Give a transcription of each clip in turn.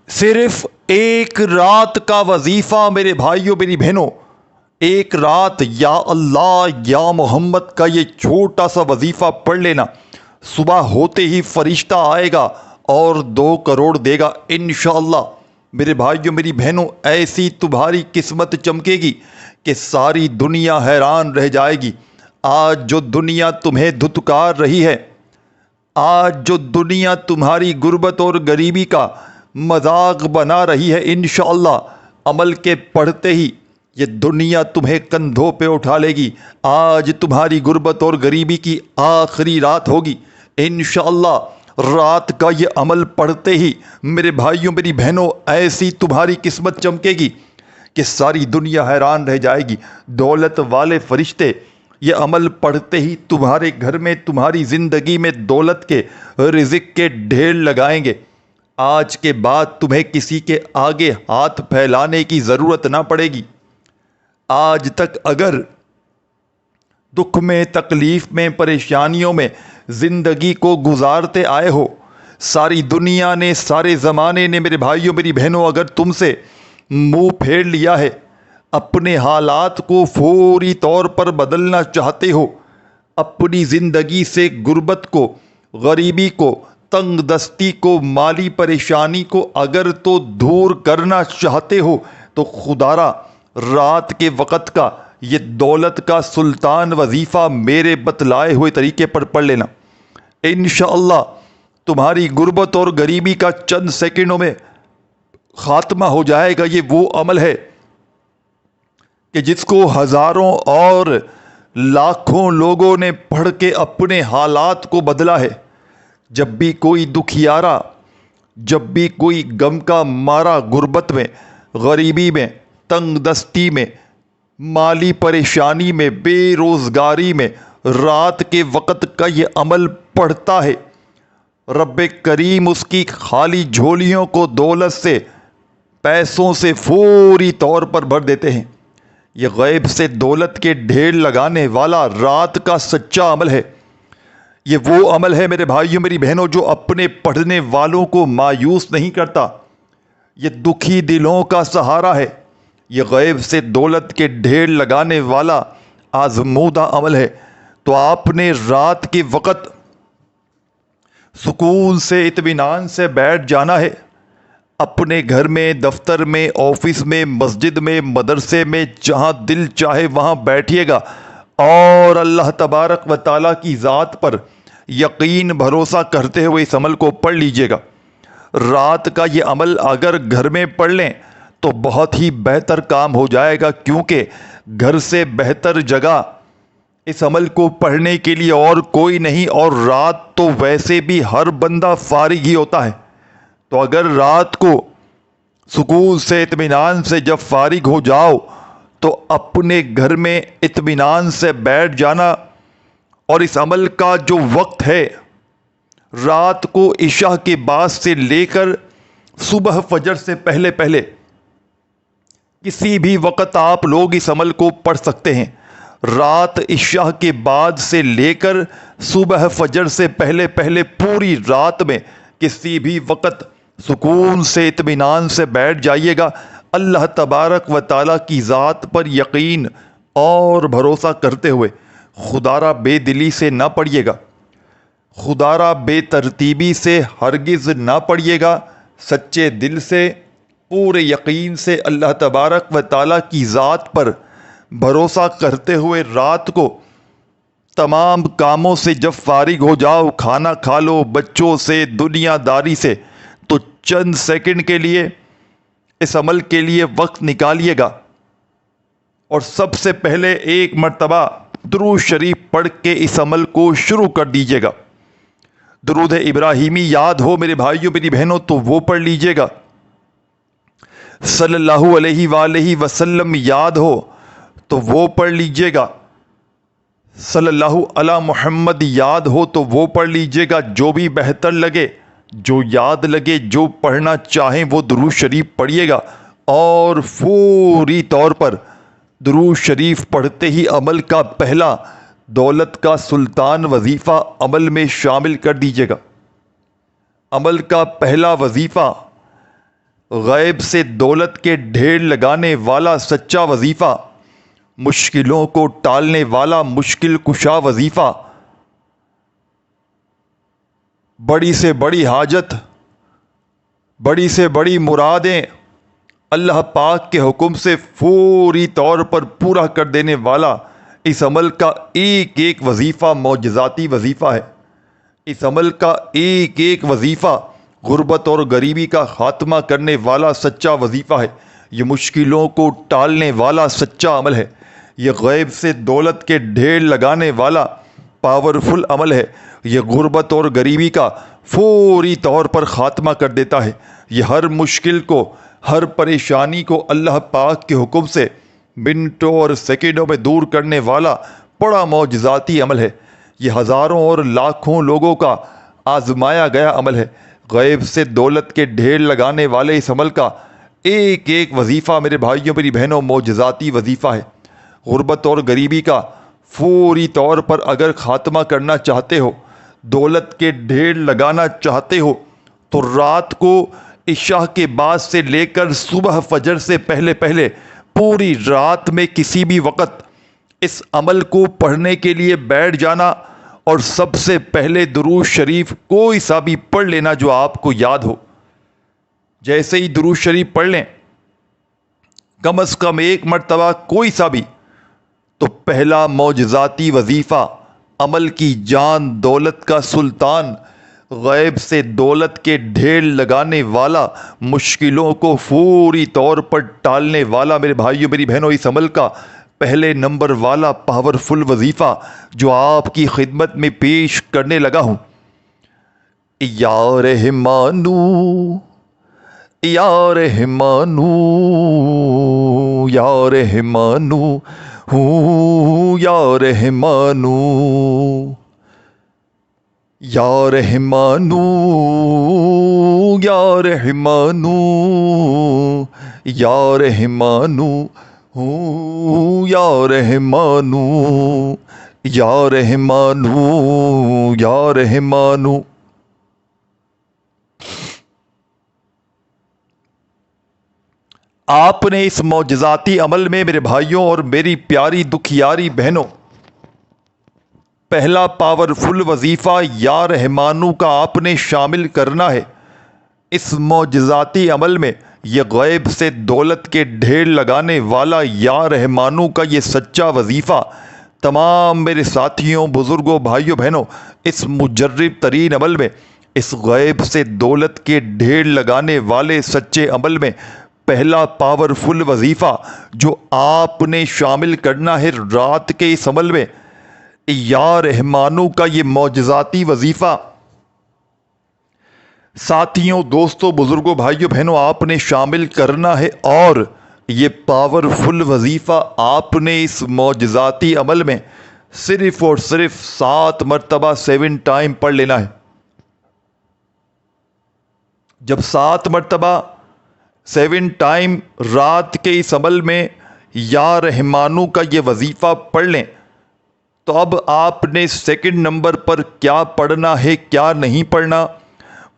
صرف ایک رات کا وظیفہ میرے بھائیوں میری بہنوں، ایک رات یا اللہ یا محمد کا یہ چھوٹا سا وظیفہ پڑھ لینا، صبح ہوتے ہی فرشتہ آئے گا اور 2 کروڑ دے گا انشاءاللہ۔ میرے بھائیوں میری بہنوں، ایسی تمہاری قسمت چمکے گی کہ ساری دنیا حیران رہ جائے گی۔ آج جو دنیا تمہیں دھتکار رہی ہے، آج جو دنیا تمہاری غربت اور غریبی کا مذاق بنا رہی ہے، انشاءاللہ عمل کے پڑھتے ہی یہ دنیا تمہیں کندھوں پہ اٹھا لے گی۔ آج تمہاری غربت اور غریبی کی آخری رات ہوگی انشاءاللہ۔ رات کا یہ عمل پڑھتے ہی میرے بھائیوں میری بہنوں، ایسی تمہاری قسمت چمکے گی کہ ساری دنیا حیران رہ جائے گی۔ دولت والے فرشتے یہ عمل پڑھتے ہی تمہارے گھر میں، تمہاری زندگی میں دولت کے، رزق کے ڈھیر لگائیں گے۔ آج کے بعد تمہیں کسی کے آگے ہاتھ پھیلانے کی ضرورت نہ پڑے گی۔ آج تک اگر دکھ میں، تکلیف میں، پریشانیوں میں زندگی کو گزارتے آئے ہو، ساری دنیا نے، سارے زمانے نے میرے بھائیوں میری بہنوں اگر تم سے منہ پھیر لیا ہے، اپنے حالات کو فوری طور پر بدلنا چاہتے ہو، اپنی زندگی سے غربت کو، غریبی کو، تنگ دستی کو، مالی پریشانی کو اگر تو دور کرنا چاہتے ہو، تو خدا را رات کے وقت کا یہ دولت کا سلطان وظیفہ میرے بتلائے ہوئے طریقے پر پڑھ لینا۔ انشاءاللہ تمہاری غربت اور غریبی کا چند سیکنڈوں میں خاتمہ ہو جائے گا۔ یہ وہ عمل ہے کہ جس کو ہزاروں اور لاکھوں لوگوں نے پڑھ کے اپنے حالات کو بدلا ہے۔ جب بھی کوئی دکھیارا، جب بھی کوئی غم کا مارا غربت میں، غریبی میں، تنگ دستی میں، مالی پریشانی میں، بے روزگاری میں رات کے وقت کا یہ عمل پڑھتا ہے، رب کریم اس کی خالی جھولیوں کو دولت سے، پیسوں سے فوری طور پر بھر دیتے ہیں۔ یہ غیب سے دولت کے ڈھیر لگانے والا رات کا سچا عمل ہے۔ یہ وہ عمل ہے میرے بھائیوں میری بہنوں جو اپنے پڑھنے والوں کو مایوس نہیں کرتا، یہ دکھی دلوں کا سہارا ہے۔ یہ غیب سے دولت کے ڈھیر لگانے والا آزمودہ عمل ہے۔ تو آپ نے رات کے وقت سکون سے، اطمینان سے بیٹھ جانا ہے، اپنے گھر میں، دفتر میں، آفس میں، مسجد میں، مدرسے میں، جہاں دل چاہے وہاں بیٹھیے گا اور اللہ تبارک و تعالیٰ کی ذات پر یقین بھروسہ کرتے ہوئے اس عمل کو پڑھ لیجئے گا۔ رات کا یہ عمل اگر گھر میں پڑھ لیں تو بہت ہی بہتر کام ہو جائے گا، کیونکہ گھر سے بہتر جگہ اس عمل کو پڑھنے کے لیے اور کوئی نہیں، اور رات تو ویسے بھی ہر بندہ فارغ ہی ہوتا ہے۔ تو اگر رات کو سکون سے، اطمینان سے جب فارغ ہو جاؤ تو اپنے گھر میں اطمینان سے بیٹھ جانا، اور اس عمل کا جو وقت ہے رات کو عشاء کے بعد سے لے کر صبح فجر سے پہلے پہلے کسی بھی وقت آپ لوگ اس عمل کو پڑھ سکتے ہیں۔ رات عشاء کے بعد سے لے کر صبح فجر سے پہلے پہلے پوری رات میں کسی بھی وقت سکون سے، اطمینان سے بیٹھ جائیے گا، اللہ تبارک و تعالیٰ کی ذات پر یقین اور بھروسہ کرتے ہوئے۔ خدا را بے دلی سے نہ پڑھیے گا، خدا را بے ترتیبی سے ہرگز نہ پڑھیے گا، سچے دل سے، پورے یقین سے اللہ تبارک و تعالیٰ کی ذات پر بھروسہ کرتے ہوئے رات کو تمام کاموں سے جب فارغ ہو جاؤ، کھانا کھا لو، بچوں سے، دنیا داری سے، تو چند سیکنڈ کے لیے اس عمل کے لیے وقت نکالیے گا، اور سب سے پہلے ایک مرتبہ درود شریف پڑھ کے اس عمل کو شروع کر دیجیے گا۔ درود ابراہیمی یاد ہو میرے بھائیوں میری بہنوں تو وہ پڑھ لیجیے گا، صلی اللہ علیہ وآلہ وسلم یاد ہو تو وہ پڑھ لیجیے گا، صلی اللہ علی محمد یاد ہو تو وہ پڑھ لیجیے گا۔ جو بھی بہتر لگے، جو یاد لگے، جو پڑھنا چاہیں وہ درود شریف پڑھیے گا، اور فوری طور پر درود شریف پڑھتے ہی عمل کا پہلا دولت کا سلطان وظیفہ عمل میں شامل کر دیجیے گا۔ عمل کا پہلا وظیفہ غیب سے دولت کے ڈھیر لگانے والا سچا وظیفہ، مشکلوں کو ٹالنے والا مشکل کشا وظیفہ، بڑی سے بڑی حاجت، بڑی سے بڑی مرادیں اللہ پاک کے حکم سے فوری طور پر پورا کر دینے والا اس عمل کا ایک ایک وظیفہ معجزاتی وظیفہ ہے۔ اس عمل کا ایک ایک وظیفہ غربت اور غریبی کا خاتمہ کرنے والا سچا وظیفہ ہے۔ یہ مشکلوں کو ٹالنے والا سچا عمل ہے۔ یہ غیب سے دولت کے ڈھیر لگانے والا پاورفل عمل ہے۔ یہ غربت اور غریبی کا فوری طور پر خاتمہ کر دیتا ہے۔ یہ ہر مشکل کو، ہر پریشانی کو اللہ پاک کے حکم سے منٹوں اور سیکنڈوں میں دور کرنے والا بڑا معجزاتی عمل ہے۔ یہ ہزاروں اور لاکھوں لوگوں کا آزمایا گیا عمل ہے۔ غیب سے دولت کے ڈھیر لگانے والے اس عمل کا ایک ایک وظیفہ میرے بھائیوں میری بہنوں معجزاتی وظیفہ ہے۔ غربت اور غریبی کا فوری طور پر اگر خاتمہ کرنا چاہتے ہو، دولت کے ڈھیر لگانا چاہتے ہو، تو رات کو عشاء کے بعد سے لے کر صبح فجر سے پہلے پہلے پوری رات میں کسی بھی وقت اس عمل کو پڑھنے کے لیے بیٹھ جانا، اور سب سے پہلے درود شریف کوئی سا بھی پڑھ لینا جو آپ کو یاد ہو۔ جیسے ہی درود شریف پڑھ لیں، کم از کم ایک مرتبہ کوئی سا بھی، تو پہلا معجزاتی وظیفہ، عمل کی جان دولت کا سلطان، غیب سے دولت کے ڈھیر لگانے والا، مشکلوں کو فوری طور پر ٹالنے والا میرے بھائیوں میری بہنوں اس عمل کا پہلے نمبر والا پاورفل وظیفہ جو آپ کی خدمت میں پیش کرنے لگا ہوں۔ یا رحمانو، یا رحمانو، یا رحمانو، یا رحمانو، یا رحمانو، یا رحمانو، یا رحمانو، یا رحمانو، یا رحمانو، یا رحمانو۔ آپ نے اس معجزاتی عمل میں میرے بھائیوں اور میری پیاری دکھیاری بہنوں پہلا پاورفل وظیفہ یا رحمانو کا آپ نے شامل کرنا ہے۔ اس معجزاتی عمل میں یہ غیب سے دولت کے ڈھیر لگانے والا یا رحمانو کا یہ سچا وظیفہ تمام میرے ساتھیوں، بزرگوں، بھائیوں، بہنوں اس مجرب ترین عمل میں، اس غیب سے دولت کے ڈھیر لگانے والے سچے عمل میں پہلا پاورفل وظیفہ جو آپ نے شامل کرنا ہے رات کے اس عمل میں، یا رحمانو کا یہ معجزاتی وظیفہ ساتھیوں، دوستوں، بزرگوں، بھائیوں، بہنوں آپ نے شامل کرنا ہے، اور یہ پاورفل وظیفہ آپ نے اس معجزاتی عمل میں صرف اور صرف 7 مرتبہ 7 ٹائم پڑھ لینا ہے۔ جب 7 مرتبہ 7 ٹائم رات کے اس عمل میں یا رحمانو کا یہ وظیفہ پڑھ لیں، تو اب آپ نے سیکنڈ نمبر پر کیا پڑھنا ہے، کیا نہیں پڑھنا،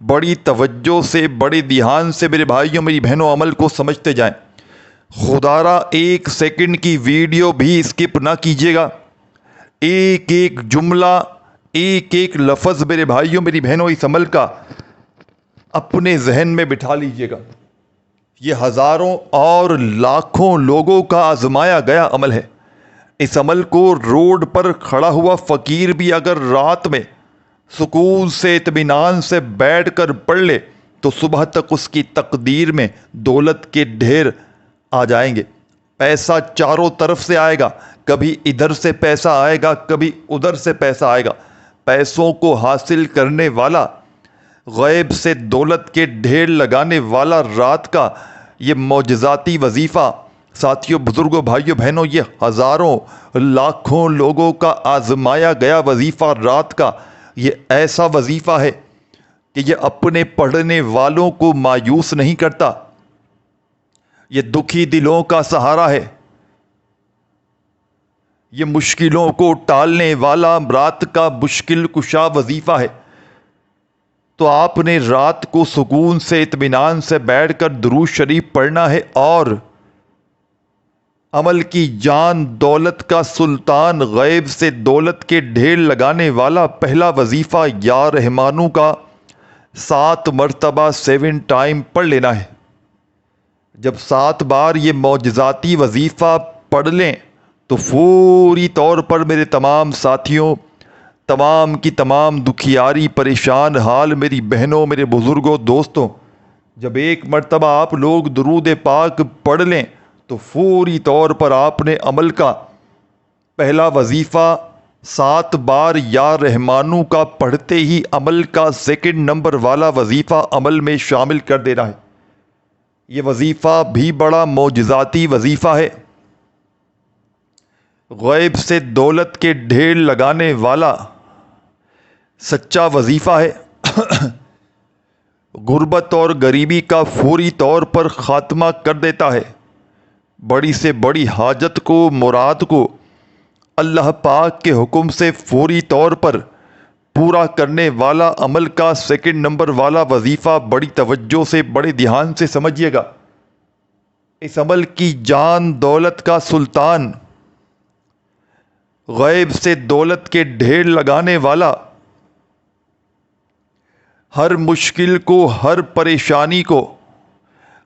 بڑی توجہ سے، بڑے دھیان سے میرے بھائیوں میری بہنوں عمل کو سمجھتے جائیں۔ خدارا 1 سیکنڈ کی ویڈیو بھی اسکپ نہ کیجیے گا۔ ایک ایک جملہ، ایک ایک لفظ میرے بھائیوں میری بہنوں اس عمل کا اپنے ذہن میں بٹھا لیجیے گا۔ یہ ہزاروں اور لاکھوں لوگوں کا آزمایا گیا عمل ہے۔ اس عمل کو روڈ پر کھڑا ہوا فقیر بھی اگر رات میں سکون سے، اطمینان سے بیٹھ کر پڑھ لے تو صبح تک اس کی تقدیر میں دولت کے ڈھیر آ جائیں گے۔ پیسہ چاروں طرف سے آئے گا، کبھی ادھر سے پیسہ آئے گا، کبھی ادھر سے پیسہ آئے گا۔ پیسوں کو حاصل کرنے والا، غیب سے دولت کے ڈھیر لگانے والا رات کا یہ معجزاتی وظیفہ ساتھیوں، بزرگوں، بھائیوں، بہنوں یہ ہزاروں لاکھوں لوگوں کا آزمایا گیا وظیفہ رات کا یہ ایسا وظیفہ ہے کہ یہ اپنے پڑھنے والوں کو مایوس نہیں کرتا، یہ دکھی دلوں کا سہارا ہے، یہ مشکلوں کو ٹالنے والا رات کا مشکل کشا وظیفہ ہے۔ تو آپ نے رات کو سکون سے اطمینان سے بیٹھ کر درود شریف پڑھنا ہے، اور عمل کی جان دولت کا سلطان غیب سے دولت کے ڈھیر لگانے والا پہلا وظیفہ یا رحمانو کا 7 مرتبہ 7 ٹائم پڑھ لینا ہے۔ جب 7 بار یہ معجزاتی وظیفہ پڑھ لیں تو فوری طور پر میرے تمام ساتھیوں، تمام کی تمام دکھیاری پریشان حال میری بہنوں، میرے بزرگوں، دوستوں، جب 1 مرتبہ آپ لوگ درود پاک پڑھ لیں تو فوری طور پر آپ نے عمل کا پہلا وظیفہ 7 بار یا رحمانو کا پڑھتے ہی عمل کا 2 نمبر والا وظیفہ عمل میں شامل کر دینا ہے۔ یہ وظیفہ بھی بڑا معجزاتی وظیفہ ہے، غیب سے دولت کے ڈھیر لگانے والا سچا وظیفہ ہے، غربت اور غریبی کا فوری طور پر خاتمہ کر دیتا ہے، بڑی سے بڑی حاجت کو، مراد کو اللہ پاک کے حکم سے فوری طور پر پورا کرنے والا عمل کا 2 نمبر والا وظیفہ۔ بڑی توجہ سے، بڑے دھیان سے سمجھیے گا۔ اس عمل کی جان دولت کا سلطان، غیب سے دولت کے ڈھیر لگانے والا، ہر مشکل کو، ہر پریشانی کو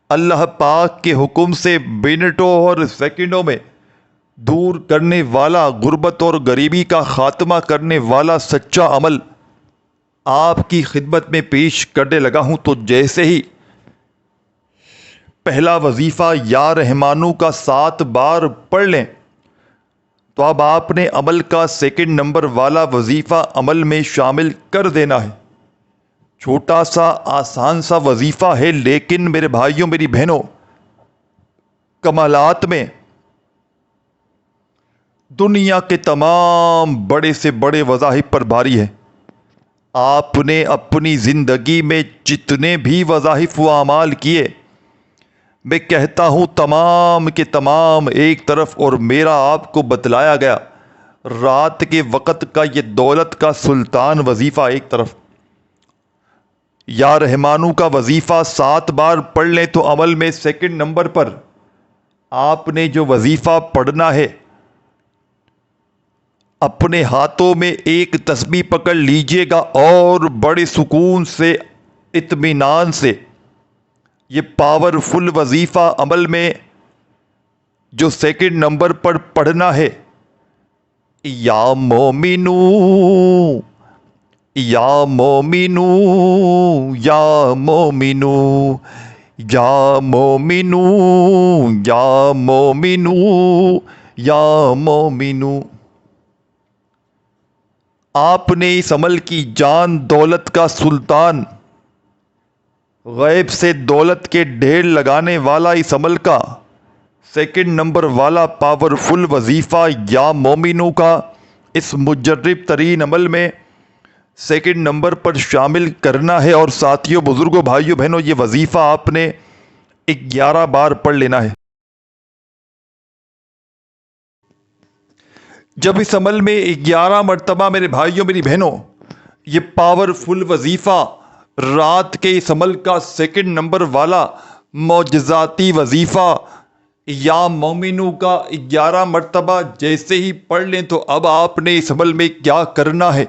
اللہ پاک کے حکم سے منٹوں اور سیکنڈوں میں دور کرنے والا، غربت اور غریبی کا خاتمہ کرنے والا سچا عمل آپ کی خدمت میں پیش کرنے لگا ہوں۔ تو جیسے ہی پہلا وظیفہ یا رحمانو کا 7 بار پڑھ لیں تو اب آپ نے عمل کا 2 نمبر والا وظیفہ عمل میں شامل کر دینا ہے۔ چھوٹا سا آسان سا وظیفہ ہے، لیکن میرے بھائیوں، میری بہنوں، کمالات میں دنیا کے تمام بڑے سے بڑے وظائف پر بھاری ہے۔ آپ نے اپنی زندگی میں جتنے بھی وظائف و اعمال کیے، میں کہتا ہوں تمام کے تمام ایک طرف، اور میرا آپ کو بتلایا گیا رات کے وقت کا یہ دولت کا سلطان وظیفہ ایک طرف۔ یا رحمانو کا وظیفہ 7 بار پڑھ لیں تو عمل میں 2 نمبر پر آپ نے جو وظیفہ پڑھنا ہے، اپنے ہاتھوں میں ایک تسبیح پکڑ لیجئے گا اور بڑے سکون سے، اطمینان سے یہ پاورفل وظیفہ عمل میں جو 2 نمبر پر پڑھنا ہے، یا مومنو، یا مومنو، یا مومنو، یا مومنو، یا مومنو، یا مومنو۔ آپ نے اس عمل کی جان دولت کا سلطان، غیب سے دولت کے ڈھیر لگانے والا اس عمل کا 2 نمبر والا پاورفل وظیفہ یا مومنو کا اس مجرب ترین عمل میں 2 نمبر پر شامل کرنا ہے۔ اور ساتھیوں، بزرگوں، بھائیوں، بہنوں، یہ وظیفہ آپ نے 11 بار پڑھ لینا ہے۔ جب اس عمل میں 11 مرتبہ میرے بھائیوں، میری بہنوں، یہ پاورفل وظیفہ، رات کے اس عمل کا 2 نمبر والا معجزاتی وظیفہ یا مومنو کا 11 مرتبہ جیسے ہی پڑھ لیں تو اب آپ نے اس عمل میں کیا کرنا ہے،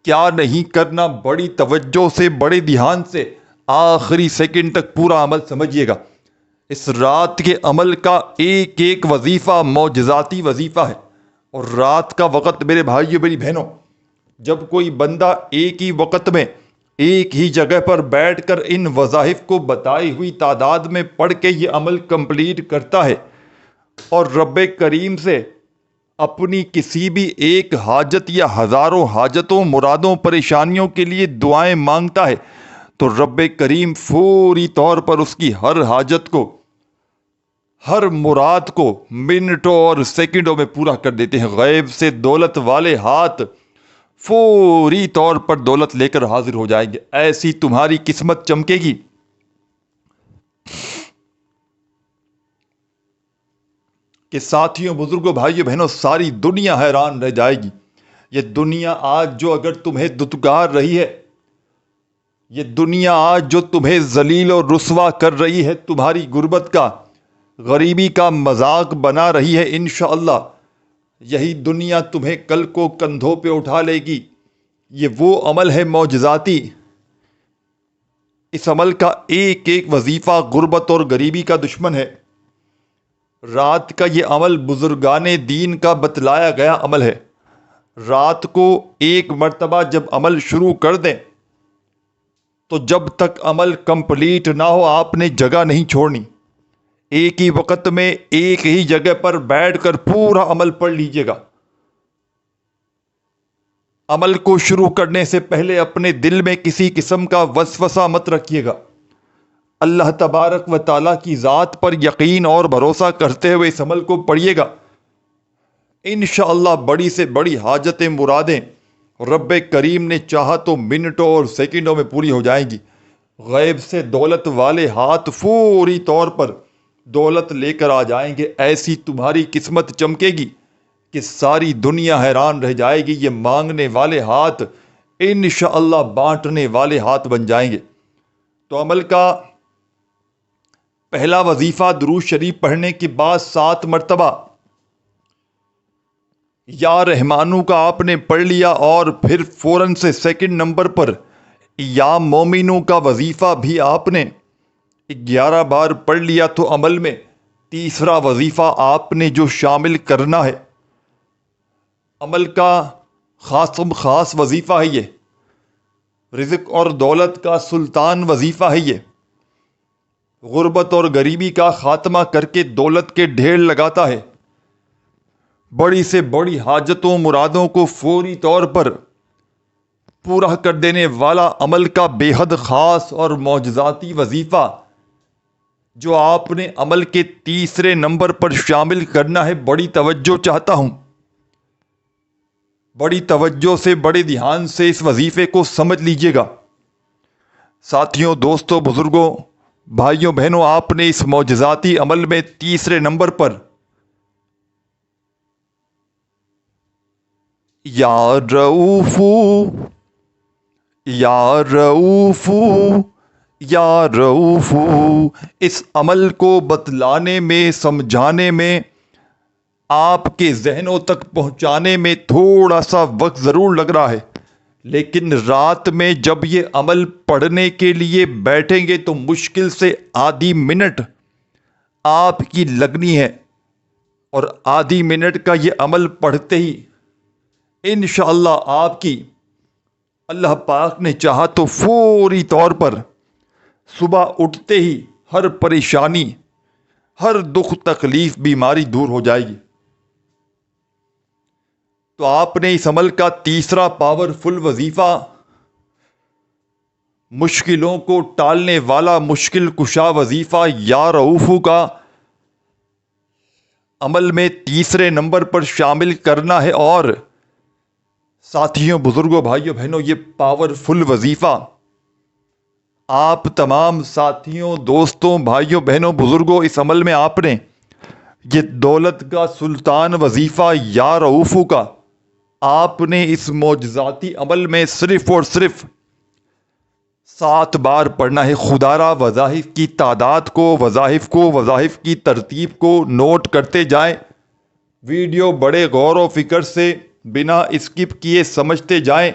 کیا نہیں کرنا، بڑی توجہ سے، بڑے دھیان سے آخری سیکنڈ تک پورا عمل سمجھیے گا۔ اس رات کے عمل کا ایک ایک وظیفہ معجزاتی وظیفہ ہے، اور رات کا وقت میرے بھائیوں، میری بہنوں، جب کوئی بندہ ایک ہی وقت میں ایک ہی جگہ پر بیٹھ کر ان وظائف کو بتائی ہوئی تعداد میں پڑھ کے یہ عمل کمپلیٹ کرتا ہے اور رب کریم سے اپنی کسی بھی ایک حاجت یا ہزاروں حاجتوں، مرادوں، پریشانیوں کے لیے دعائیں مانگتا ہے، تو رب کریم فوری طور پر اس کی ہر حاجت کو، ہر مراد کو منٹوں اور سیکنڈوں میں پورا کر دیتے ہیں۔ غیب سے دولت والے ہاتھ فوری طور پر دولت لے کر حاضر ہو جائیں گے، ایسی تمہاری قسمت چمکے گی کہ ساتھیوں، بزرگوں، بھائیوں، بہنوں، ساری دنیا حیران رہ جائے گی۔ یہ دنیا آج جو اگر تمہیں دتکار رہی ہے، یہ دنیا آج جو تمہیں ذلیل اور رسوا کر رہی ہے، تمہاری غربت کا، غریبی کا مذاق بنا رہی ہے، انشاءاللہ یہی دنیا تمہیں کل کو کندھوں پہ اٹھا لے گی۔ یہ وہ عمل ہے معجزاتی، اس عمل کا ایک ایک وظیفہ غربت اور غریبی کا دشمن ہے۔ رات کا یہ عمل بزرگان دین کا بتلایا گیا عمل ہے۔ رات کو ایک مرتبہ جب عمل شروع کر دیں تو جب تک عمل کمپلیٹ نہ ہو آپ نے جگہ نہیں چھوڑنی۔ ایک ہی وقت میں ایک ہی جگہ پر بیٹھ کر پورا عمل پڑھ لیجئے گا۔ عمل کو شروع کرنے سے پہلے اپنے دل میں کسی قسم کا وسوسہ مت رکھیے گا۔ اللہ تبارک و تعالیٰ کی ذات پر یقین اور بھروسہ کرتے ہوئے اس عمل کو پڑھیے گا۔ انشاءاللہ بڑی سے بڑی حاجتیں مرادیں رب کریم نے چاہا تو منٹوں اور سیکنڈوں میں پوری ہو جائیں گی۔ غیب سے دولت والے ہاتھ فوری طور پر دولت لے کر آ جائیں گے۔ ایسی تمہاری قسمت چمکے گی کہ ساری دنیا حیران رہ جائے گی۔ یہ مانگنے والے ہاتھ انشاءاللہ بانٹنے والے ہاتھ بن جائیں گے۔ تو عمل کا پہلا وظیفہ درود شریف پڑھنے کے بعد 7 مرتبہ یا رحمانو کا آپ نے پڑھ لیا، اور پھر فوراً سے سیکنڈ نمبر پر یا مومنو کا وظیفہ بھی آپ نے 11 بار پڑھ لیا، تو عمل میں تیسرا وظیفہ آپ نے جو شامل کرنا ہے، عمل کا خاص وظیفہ ہے یہ، رزق اور دولت کا سلطان وظیفہ ہے یہ، غربت اور غریبی کا خاتمہ کر کے دولت کے ڈھیر لگاتا ہے، بڑی سے بڑی حاجتوں مرادوں کو فوری طور پر پورا کر دینے والا عمل کا بے حد خاص اور معجزاتی وظیفہ جو آپ نے عمل کے تیسرے نمبر پر شامل کرنا ہے۔ بڑی توجہ چاہتا ہوں، بڑی توجہ سے، بڑے دھیان سے اس وظیفے کو سمجھ لیجئے گا۔ ساتھیوں، دوستوں، بزرگوں، بھائیوں، بہنوں، آپ نے اس معجزاتی عمل میں تیسرے نمبر پر یا رؤوفو یا رؤوفو یا رؤوفو اس عمل کو بتلانے میں، سمجھانے میں، آپ کے ذہنوں تک پہنچانے میں تھوڑا سا وقت ضرور لگ رہا ہے، لیکن رات میں جب یہ عمل پڑھنے کے لیے بیٹھیں گے تو مشکل سے آدھی منٹ آپ کی لگنی ہے، اور آدھی منٹ کا یہ عمل پڑھتے ہی انشاءاللہ آپ کی، اللہ پاک نے چاہا تو فوری طور پر صبح اٹھتے ہی ہر پریشانی، ہر دکھ تکلیف، بیماری دور ہو جائے گی۔ تو آپ نے اس عمل کا تیسرا پاورفل وظیفہ، مشکلوں کو ٹالنے والا مشکل کشا وظیفہ یا رؤوفو کا عمل میں تیسرے نمبر پر شامل کرنا ہے۔ اور ساتھیوں، بزرگوں، بھائیوں، بہنوں، یہ پاورفل وظیفہ آپ تمام ساتھیوں، دوستوں، بھائیوں، بہنوں، بزرگوں، اس عمل میں آپ نے یہ دولت کا سلطان وظیفہ یا رؤوفو کا آپ نے اس معجزاتی عمل میں صرف اور صرف 7 بار پڑھنا ہے۔ خدارا وظائف کی تعداد کو، وظائف کی ترتیب کو نوٹ کرتے جائیں، ویڈیو بڑے غور و فکر سے بنا اسکپ کیے سمجھتے جائیں۔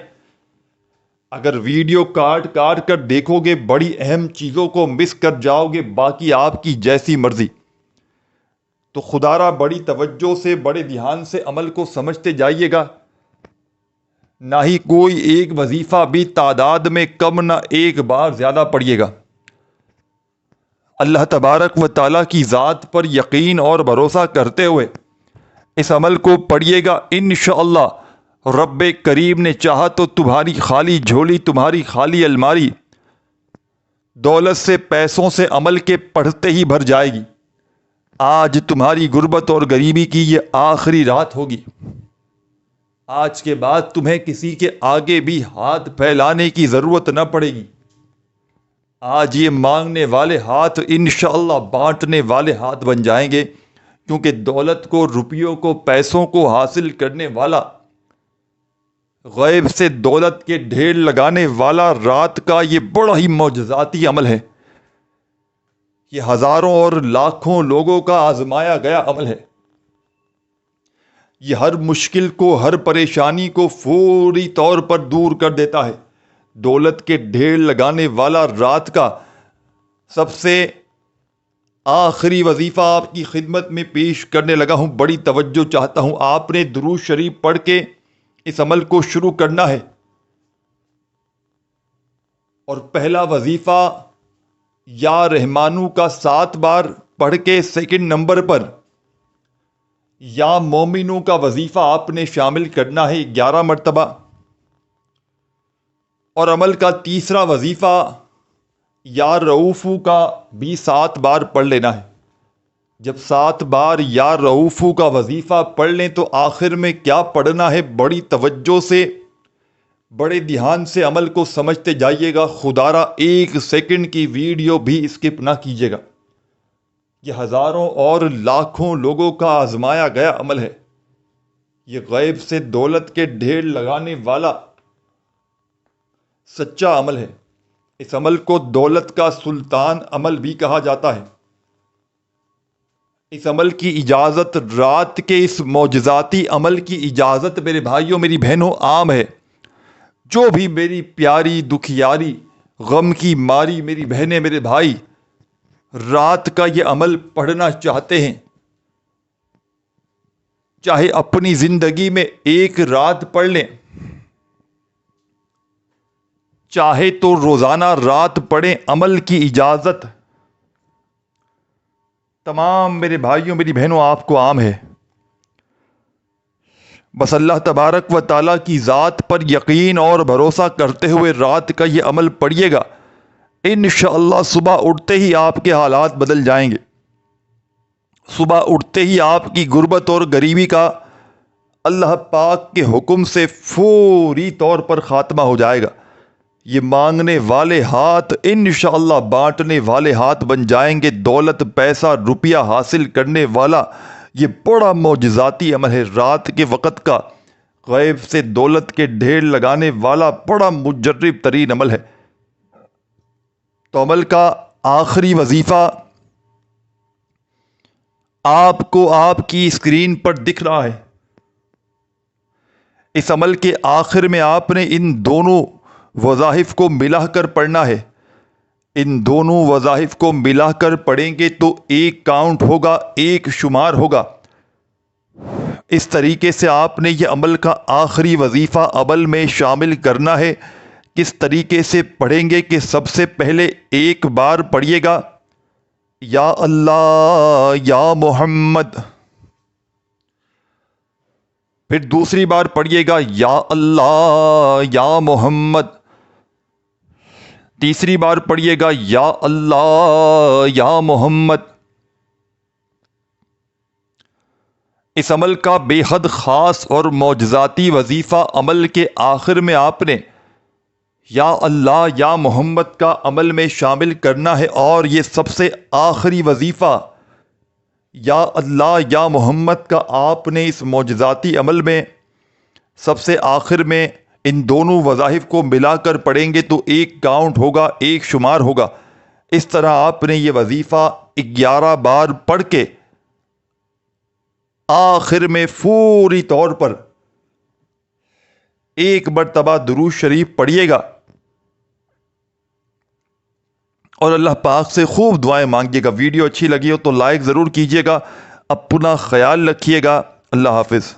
اگر ویڈیو کاٹ کر دیکھو گے بڑی اہم چیزوں کو مس کر جاؤ گے، باقی آپ کی جیسی مرضی۔ تو خدارا بڑی توجہ سے، بڑے دھیان سے عمل کو سمجھتے جائیے گا۔ نہ ہی کوئی ایک وظیفہ بھی تعداد میں کم، نہ ایک بار زیادہ پڑھیے گا۔ اللہ تبارک و تعالیٰ کی ذات پر یقین اور بھروسہ کرتے ہوئے اس عمل کو پڑھیے گا۔ انشاءاللہ رب کریم نے چاہا تو تمہاری خالی جھولی، تمہاری خالی الماری دولت سے، پیسوں سے عمل کے پڑھتے ہی بھر جائے گی۔ آج تمہاری غربت اور غریبی کی یہ آخری رات ہوگی۔ آج کے بعد تمہیں کسی کے آگے بھی ہاتھ پھیلانے کی ضرورت نہ پڑے گی۔ آج یہ مانگنے والے ہاتھ انشاءاللہ بانٹنے والے ہاتھ بن جائیں گے، کیونکہ دولت کو، روپیوں کو، پیسوں کو حاصل کرنے والا غیب سے دولت کے ڈھیر لگانے والا رات کا یہ بڑا ہی معجزاتی عمل ہے. یہ ہزاروں اور لاکھوں لوگوں کا آزمایا گیا عمل ہے. یہ ہر مشکل کو، ہر پریشانی کو فوری طور پر دور کر دیتا ہے. دولت کے ڈھیر لگانے والا رات کا سب سے آخری وظیفہ آپ کی خدمت میں پیش کرنے لگا ہوں. بڑی توجہ چاہتا ہوں. آپ نے درود شریف پڑھ کے اس عمل کو شروع کرنا ہے. اور پہلا وظیفہ یا رحمانو کا 7 بار پڑھ کے سیکنڈ نمبر پر یا مومنوں کا وظیفہ آپ نے شامل کرنا ہے 11 مرتبہ. اور عمل کا تیسرا وظیفہ یا رؤوفو کا بھی 7 بار پڑھ لینا ہے. جب 7 بار یا رؤوفو کا وظیفہ پڑھ لیں تو آخر میں کیا پڑھنا ہے بڑی توجہ سے، بڑے دھیان سے عمل کو سمجھتے جائیے گا. خدارا 1 سیکنڈ کی ویڈیو بھی اسکپ نہ کیجیے گا. یہ ہزاروں اور لاکھوں لوگوں کا آزمایا گیا عمل ہے. یہ غیب سے دولت کے ڈھیر لگانے والا سچا عمل ہے. اس عمل کو دولت کا سلطان عمل بھی کہا جاتا ہے. اس عمل کی اجازت، رات کے اس معجزاتی عمل کی اجازت میرے بھائیوں میری بہنوں عام ہے. جو بھی میری پیاری دکھیاری غم کی ماری میری بہنیں میرے بھائی رات کا یہ عمل پڑھنا چاہتے ہیں، چاہے اپنی زندگی میں 1 رات پڑھ لیں، چاہے تو روزانہ رات پڑھیں، عمل کی اجازت تمام میرے بھائیوں میری بہنوں آپ کو عام ہے. بس اللہ تبارک و تعالیٰ کی ذات پر یقین اور بھروسہ کرتے ہوئے رات کا یہ عمل پڑھیے گا. انشاءاللہ صبح اٹھتے ہی آپ کے حالات بدل جائیں گے. صبح اٹھتے ہی آپ کی غربت اور غریبی کا اللہ پاک کے حکم سے فوری طور پر خاتمہ ہو جائے گا. یہ مانگنے والے ہاتھ انشاءاللہ بانٹنے والے ہاتھ بن جائیں گے. دولت، پیسہ، روپیہ حاصل کرنے والا یہ بڑا معجزاتی عمل ہے. رات کے وقت کا غیب سے دولت کے ڈھیر لگانے والا بڑا مجرب ترین عمل ہے. تو عمل کا آخری وظیفہ آپ کو آپ کی اسکرین پر دکھ رہا ہے. اس عمل کے آخر میں آپ نے ان دونوں وظائف کو ملا کر پڑھنا ہے. ان دونوں وظائف کو ملا کر پڑھیں گے تو 1 کاؤنٹ ہوگا، 1 شمار ہوگا. اس طریقے سے آپ نے یہ عمل کا آخری وظیفہ عمل میں شامل کرنا ہے. کس طریقے سے پڑھیں گے کہ سب سے پہلے 1 بار پڑھیے گا یا اللہ یا محمد، پھر دوسری بار پڑھیے گا یا اللہ یا محمد، تیسری بار پڑھیے گا یا اللہ یا محمد. اس عمل کا بے حد خاص اور معجزاتی وظیفہ عمل کے آخر میں آپ نے یا اللہ یا محمد کا عمل میں شامل کرنا ہے. اور یہ سب سے آخری وظیفہ یا اللہ یا محمد کا آپ نے اس معجزاتی عمل میں سب سے آخر میں ان دونوں وظائف کو ملا کر پڑھیں گے تو 1 کاؤنٹ ہوگا، 1 شمار ہوگا. اس طرح آپ نے یہ وظیفہ 11 بار پڑھ کے آخر میں فوری طور پر 1 مرتبہ درود شریف پڑھیے گا اور اللہ پاک سے خوب دعائیں مانگیے گا. ویڈیو اچھی لگی ہو تو لائک ضرور کیجیے گا. اپنا خیال رکھیے گا. اللہ حافظ.